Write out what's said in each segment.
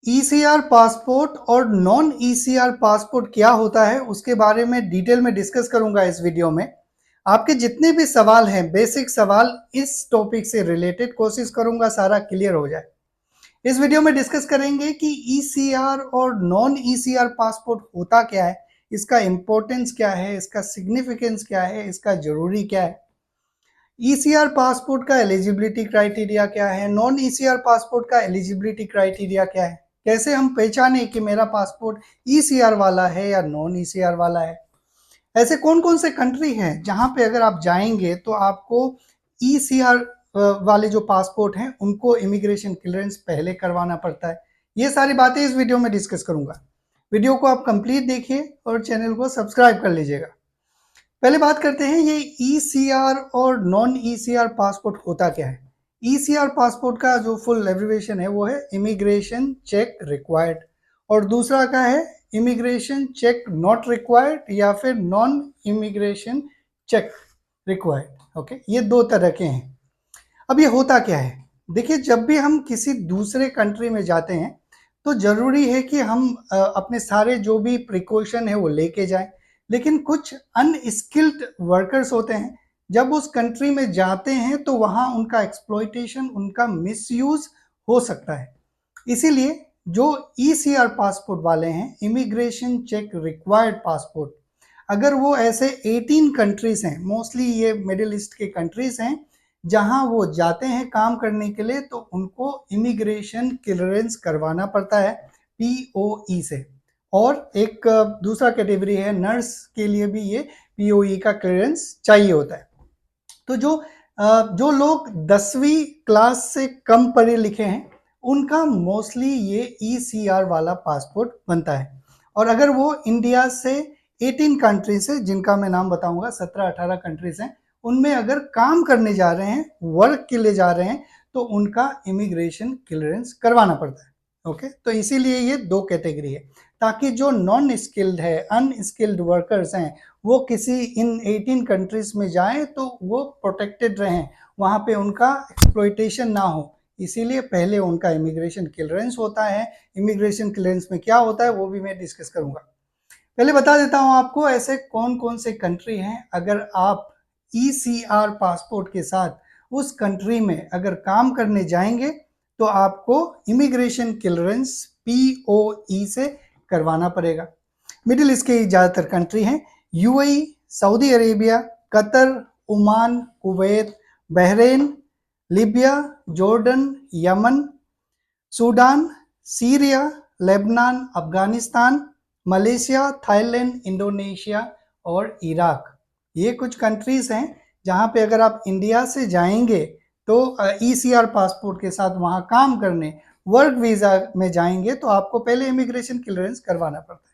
ECR passport और non ECR passport क्या होता है उसके बारे में डिटेल में डिस्कस करूंगा इस वीडियो में। आपके जितने भी सवाल हैं, बेसिक सवाल इस टॉपिक से रिलेटेड कोशिश करूंगा सारा क्लियर हो जाए। इस वीडियो में डिस्कस करेंगे कि ईसीआर और नॉन ईसीआर पासपोर्ट होता क्या है, इसका इंपॉर्टेंस क्या है, इसका सिग्निफिकेंस क्या है, इसका जरूरी क्या है, ईसीआर पासपोर्ट का एलिजिबिलिटी क्राइटेरिया क्या है, नॉन ईसीआर पासपोर्ट का एलिजिबिलिटी क्राइटेरिया क्या है, कैसे हम पहचाने कि मेरा पासपोर्ट ईसीआर वाला है या नॉन ईसीआर वाला है। ऐसे कौन कौन से कंट्री हैं जहां पे अगर आप जाएंगे तो आपको ईसीआर वाले जो पासपोर्ट हैं उनको इमिग्रेशन क्लियरेंस पहले करवाना पड़ता है। ये सारी बातें इस वीडियो में डिस्कस करूंगा। वीडियो को आप कंप्लीट देखिए और चैनल को सब्सक्राइब कर लीजिएगा। पहले बात करते हैं ये ईसीआर और नॉन ईसीआर पासपोर्ट होता क्या है। ईसीआर पासपोर्ट का जो फुल एब्रिविएशन है वो है इमिग्रेशन चेक रिक्वायर्ड, और दूसरा का है इमिग्रेशन चेक नॉट रिक्वायर्ड या फिर non immigration check required. Okay, ये दो तरह के हैं। अब ये होता क्या है, देखिए जब भी हम किसी दूसरे कंट्री में जाते हैं तो जरूरी है कि हम अपने सारे जो भी प्रिकॉशन है वो लेके जाएं। लेकिन कुछ अनस्किल्ड वर्कर्स होते हैं, जब उस कंट्री में जाते हैं तो वहां उनका एक्सप्लॉइटेशन, उनका मिसयूज हो सकता है। इसीलिए जो ईसीआर पासपोर्ट वाले हैं, इमिग्रेशन चेक रिक्वायर्ड पासपोर्ट, अगर वो ऐसे 18 कंट्रीज हैं, मोस्टली ये मिडिल ईस्ट के कंट्रीज हैं, जहां वो जाते हैं काम करने के लिए, तो उनको इमिग्रेशन क्लियरेंस करवाना पड़ता है पीओई से। और एक दूसरा कैटेगरी है नर्स, के लिए भी ये पीओई का क्लियरेंस चाहिए होता है। तो जो लोग 10वीं क्लास से कम पढ़े लिखे हैं उनका मोस्टली ये ईसीआर वाला पासपोर्ट बनता है। और अगर वो इंडिया से 18 कंट्रीज है, जिनका मैं नाम बताऊंगा, 17-18 कंट्रीज हैं, उनमें अगर काम करने जा रहे हैं, वर्क के लिए जा रहे हैं, तो उनका इमिग्रेशन क्लियरेंस करवाना पड़ता है। ओके, तो इसीलिए ये दो कैटेगरी है, ताकि जो नॉन स्किल्ड है, अनस्किल्ड वर्कर्स हैं, वो किसी इन 18 कंट्रीज में जाएं तो वो प्रोटेक्टेड रहें, वहां पे उनका एक्सप्लॉइटेशन ना हो। इसीलिए पहले उनका इमिग्रेशन क्लियरेंस होता है। इमिग्रेशन क्लियरेंस में क्या होता है वो भी मैं डिस्कस करूंगा। पहले बता देता हूं आपको ऐसे कौन कौन से कंट्री हैं, अगर आप ईसीआर पासपोर्ट के साथ उस कंट्री में अगर काम करने जाएंगे तो आपको इमिग्रेशन क्लियरेंस पीओई से करवाना पड़ेगा। मिडिल ईस्ट के ज़्यादातर कंट्री हैं, UAE, Saudi Arabia, Qatar, Oman, Kuwait, Bahrain, Libya, Jordan, Yemen, Sudan, Syria, Lebanon, Afghanistan, Malaysia, Thailand, Indonesia और इराक। ये कुछ कंट्रीज हैं जहां पे अगर आप इंडिया से जाएंगे तो ईसीआर पासपोर्ट के साथ वहां काम करने, वर्क वीजा में जाएंगे तो आपको पहले इमिग्रेशन क्लियरेंस करवाना पड़ता है।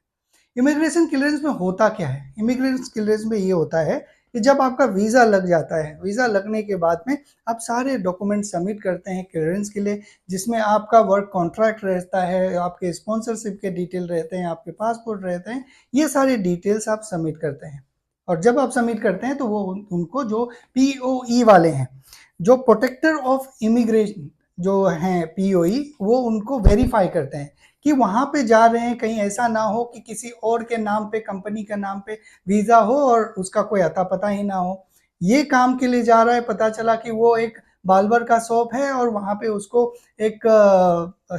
इमिग्रेशन क्लियरेंस में होता क्या है, इमिग्रेशन क्लियरेंस में ये होता है कि जब आपका वीज़ा लग जाता है, वीज़ा लगने के बाद में आप सारे डॉक्यूमेंट सबमिट करते हैं क्लियरेंस के लिए, जिसमें आपका वर्क कॉन्ट्रैक्ट रहता है, आपके स्पॉन्सरशिप के डिटेल रहते हैं, आपके पासपोर्ट रहते हैं, ये सारे डिटेल्स आप सबमिट करते हैं। और जब आप सबमिट करते हैं तो वो उनको जो पीओई वाले हैं, जो प्रोटेक्टर ऑफ इमिग्रेशन जो हैं पीओई, वो उनको वेरीफाई करते हैं कि वहां पे जा रहे हैं, कहीं ऐसा ना हो कि किसी और के नाम पे, कंपनी के नाम पे वीजा हो और उसका कोई अता पता ही ना हो। ये काम के लिए जा रहा है, पता चला कि वो एक बार्बर का शॉप है और वहां पे उसको एक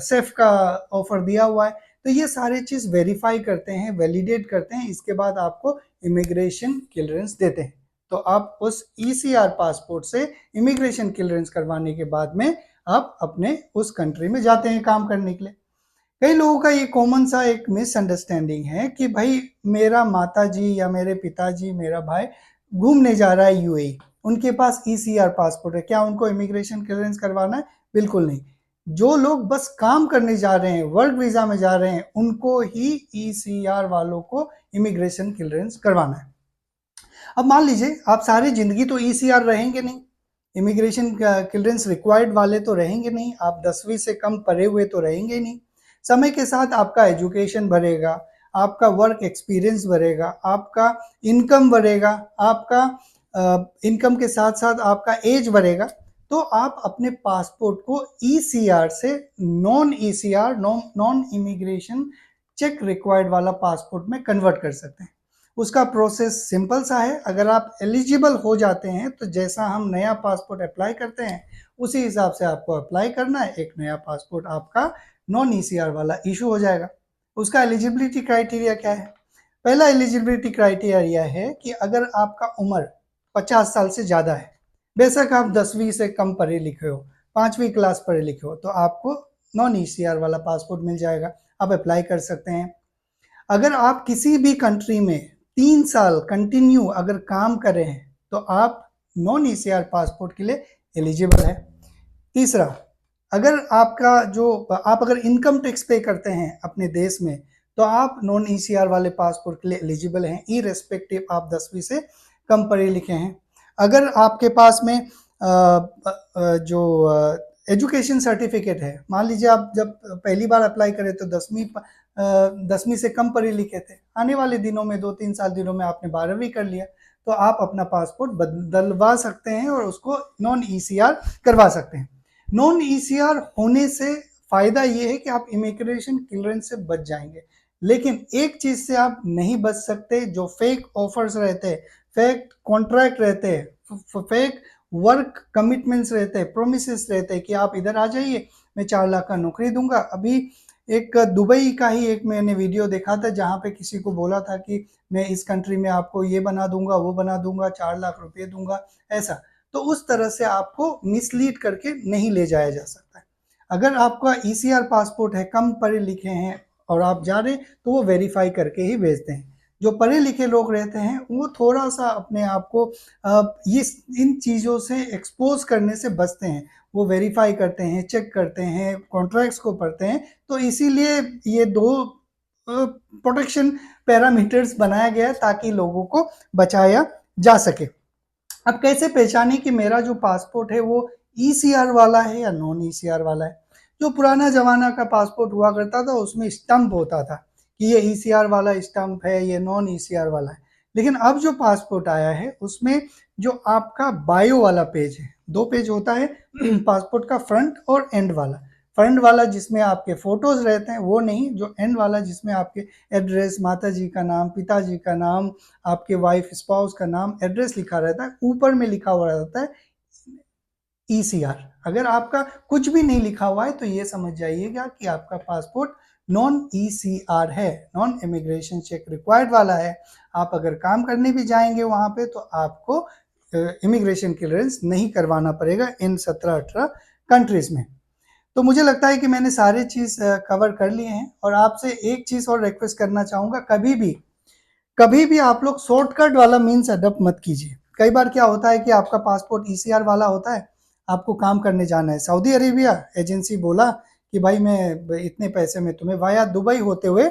सेफ का ऑफर दिया हुआ है, तो ये सारे चीज वेरीफाई करते हैं, वैलिडेट करते हैं, इसके बाद आपको इमिग्रेशन क्लियरेंस देते हैं। तो आप उस ईसीआर पासपोर्ट से इमिग्रेशन क्लियरेंस करवाने के बाद में आप अपने उस कंट्री में जाते हैं काम करने के लिए। कई लोगों का ये कॉमन सा एक मिसअंडरस्टैंडिंग है कि भाई मेरा माताजी या मेरे पिताजी, मेरा भाई घूमने जा रहा है यूएई, उनके पास ईसीआर पासपोर्ट है, क्या उनको इमिग्रेशन क्लियरेंस करवाना है? बिल्कुल नहीं। जो लोग बस काम करने जा रहे हैं, वर्क वीजा में जा रहे हैं, उनको ही ईसीआर वालों को इमिग्रेशन क्लियरेंस करवाना है। अब मान लीजिए आप सारी जिंदगी तो ईसीआर रहेंगे नहीं, इमिग्रेशन क्लियरेंस रिक्वायर्ड वाले तो रहेंगे नहीं, आप 10वीं से कम पढ़े हुए तो रहेंगे नहीं। समय के साथ आपका एजुकेशन बढ़ेगा, आपका वर्क एक्सपीरियंस बढ़ेगा, आपका इनकम बढ़ेगा, आपका इनकम के साथ साथ आपका एज बढ़ेगा, तो आप अपने पासपोर्ट को ईसीआर से non ECR non immigration check required वाला पासपोर्ट में कन्वर्ट कर सकते हैं। उसका प्रोसेस सिंपल सा है। अगर आप एलिजिबल हो जाते हैं तो जैसा हम नया पासपोर्ट अप्लाई करते हैं उसी हिसाब से आपको अप्लाई करना है, एक नया पासपोर्ट आपका नॉन ईसीआर वाला इशू हो जाएगा। उसका एलिजिबिलिटी क्राइटेरिया क्या है? पहला एलिजिबिलिटी क्राइटेरिया है कि अगर आपका उम्र 50 साल से ज़्यादा है, बेशक आप 10वीं से कम पढ़े लिखे हो, 5वीं क्लास पढ़े लिखे हो, तो आपको नॉन ईसीआर वाला पासपोर्ट मिल जाएगा, आप अप्लाई कर सकते हैं। अगर आप किसी भी कंट्री में 3 साल कंटिन्यू अगर काम कर रहे हैं तो आप नॉन ईसीआर पासपोर्ट के लिए एलिजिबल है। तीसरा, अगर आप अगर इनकम टैक्स पे करते हैं अपने देश में तो आप नॉन ईसीआर वाले पासपोर्ट के लिए एलिजिबल हैं, इरेस्पेक्टिव आप 10वीं से कम पढ़े लिखे हैं। अगर आपके पास में जो एजुकेशन सर्टिफिकेट है, मान लीजिए आप जब पहली बार अप्लाई करें तो 10वीं से कम पढ़े लिखे थे, आने वाले दिनों में 2-3 साल दिनों में आपने 12वीं कर लिया, तो आप अपना पासपोर्ट बदलवा सकते हैं और उसको नॉन ईसीआर करवा सकते हैं। नॉन ईसीआर होने से फायदा ये है कि आप इमिग्रेशन क्लियरेंस से बच जाएंगे, लेकिन एक चीज से आप नहीं बच सकते, जो फेक ऑफर्स रहते हैं, फेक कॉन्ट्रैक्ट रहते हैं, फेक वर्क कमिटमेंट्स रहते हैं, प्रोमिसेस रहते हैं कि आप इधर आ जाइए, मैं 4 लाख का नौकरी दूंगा। अभी एक दुबई का ही एक मैंने वीडियो देखा था जहाँ पे किसी को बोला था कि मैं इस कंट्री में आपको ये बना दूंगा, वो बना दूंगा, 4 लाख रुपए दूंगा, ऐसा। तो उस तरह से आपको मिसलीड करके नहीं ले जाया जा सकता है। अगर आपका ईसीआर पासपोर्ट है, कम पढ़े लिखे हैं और आप जा रहे, तो वो वेरीफाई करके ही भेजते हैं। जो पढ़े लिखे लोग रहते हैं वो थोड़ा सा अपने आप को इन चीज़ों से एक्सपोज करने से बचते हैं। वो वेरीफाई करते हैं, चेक करते हैं, कॉन्ट्रैक्ट्स को पढ़ते हैं, तो इसीलिए ये 2 प्रोटेक्शन पैरामीटर्स बनाया गया है ताकि लोगों को बचाया जा सके। अब कैसे पहचाने कि मेरा जो पासपोर्ट है वो ईसीआर वाला है या नॉन ईसीआर वाला है? जो पुराना जमाना का पासपोर्ट हुआ करता था उसमें स्टंप होता था कि ये ईसीआर वाला स्टंप है, ये नॉन ईसीआर वाला है। लेकिन अब जो पासपोर्ट आया है उसमें जो आपका बायो वाला पेज है, 2 पेज होता है पासपोर्ट का, फ्रंट और एंड वाला। फ्रंट वाला जिसमें आपके फोटोज रहते हैं वो नहीं, जो एंड वाला जिसमें आपके एड्रेस, माता जी का नाम, पिताजी का नाम, आपके वाइफ स्पाउस का नाम, एड्रेस लिखा रहता है, ऊपर में लिखा हुआ रहता है ईसीआर। अगर आपका कुछ भी नहीं लिखा हुआ है तो ये समझ जाइएगा कि आपका पासपोर्ट नॉन ईसीआर है, नॉन इमिग्रेशन चेक रिक्वायर्ड वाला है। आप अगर काम करने भी जाएंगे वहां पे तो आपको इमिग्रेशन क्लियरेंस नहीं करवाना पड़ेगा इन 17-18 कंट्रीज में। तो मुझे लगता है कि मैंने सारे चीज कवर कर लिए हैं। और आपसे एक चीज और रिक्वेस्ट करना चाहूंगा, कभी भी आप लोग शॉर्टकट वाला मीन्स अडॉप्ट मत कीजिए। कई बार क्या होता है कि आपका पासपोर्ट ईसीआर वाला होता है, आपको काम करने जाना है सऊदी अरेबिया, एजेंसी बोला कि भाई मैं इतने पैसे में तुम्हें वाया दुबई होते हुए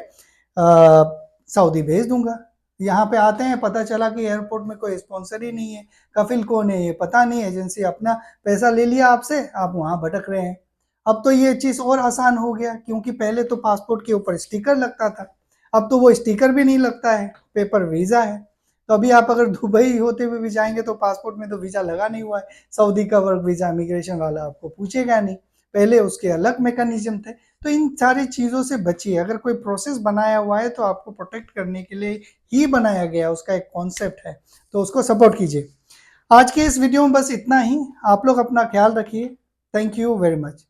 सऊदी भेज दूंगा। यहाँ पे आते हैं, पता चला कि एयरपोर्ट में कोई स्पॉन्सर ही नहीं है, कफिल कौन है ये पता नहीं, एजेंसी अपना पैसा ले लिया आपसे, आप वहाँ भटक रहे हैं। अब तो ये चीज़ और आसान हो गया, क्योंकि पहले तो पासपोर्ट के ऊपर स्टिकर लगता था, अब तो वो स्टिकर भी नहीं लगता है, पेपर वीज़ा है। तो अभी आप अगर दुबई होते हुए भी जाएंगे तो पासपोर्ट में तो वीज़ा लगा नहीं हुआ है, सऊदी का वर्क वीज़ा इमिग्रेशन वाला आपको पूछेगा नहीं, पहले उसके अलग मैकेनिज्म थे। तो इन सारी चीज़ों से बचिए। अगर कोई प्रोसेस बनाया हुआ है तो आपको प्रोटेक्ट करने के लिए ही बनाया गया, उसका एक कॉन्सेप्ट है, तो उसको सपोर्ट कीजिए। आज के इस वीडियो में बस इतना ही। आप लोग अपना ख्याल रखिए। Thank you very much.